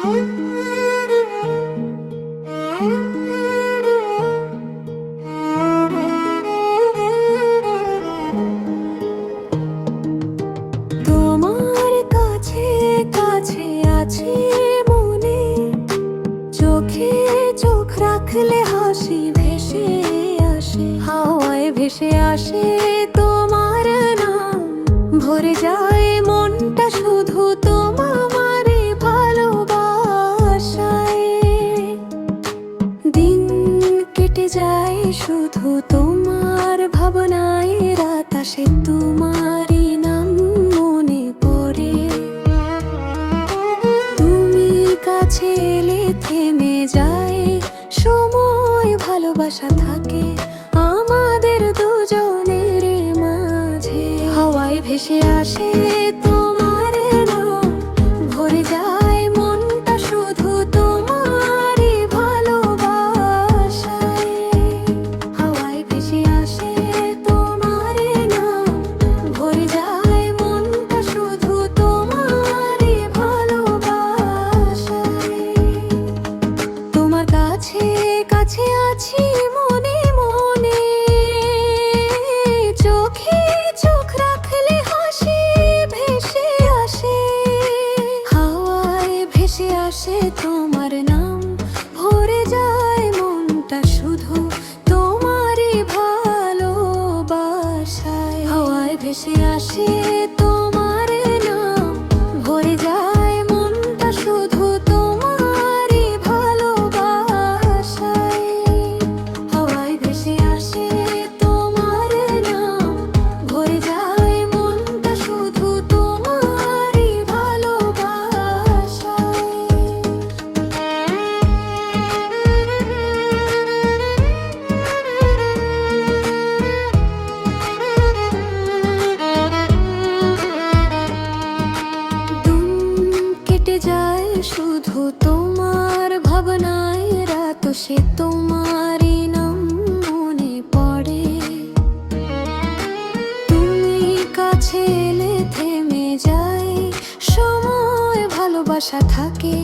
তোমার কাছে কাছে আছি মনে, চোখে চোখ রাখলে হাসি ভেসে আসে, হাওয়ায় ভেসে আসে তোমার নাম। ভরে যায় মনটা শুধু তোমারে ভালোবাসায়। দিন কেটে যায় শুধু তোমার ভাবনায়, রাত আসে তোমারই নাম মনে পড়ে। তুমি কাছে এলে থেমে যায় সময়, ভালোবাসা থাকে আমাদের দুজনের মাঝে। হাওয়ায় ভেসে আসে তোমার নাম, ভরে যায় মনটা শুধু তোমারই ভালোবাসায়। হাওয়ায় ভেসে আসে তোমার নাম, ভরে যায় মনটা শুধু তোমারই ভালোবাসায়। তোমার কাছে কাছে আছি মনে মনে, চোখে চোখ রাখলে হাসি ভেসে আসে, হাওয়ায় ভেসে আসে তোমার নাম। ভরে যায় মনটা শুধু তোমারই ভালোবাসায়। হাওয়ায় ভেসে আসে তোমার নাম, ভরে যায় মনটা শুধু তোমারই ভালোবাসায়। হাওয়ায় ভেসে আসে তোমার নাম, ভরে যায় মনটা শুধু তোমারই ভালোবাসায়। দিন কেটে যায় শুধু তোমার ভাবনায়, রাত সে তোমারই নাম মনে পড়ে। তুমি কাছে এলে থেমে যায় সময়, ভালোবাসা থাকে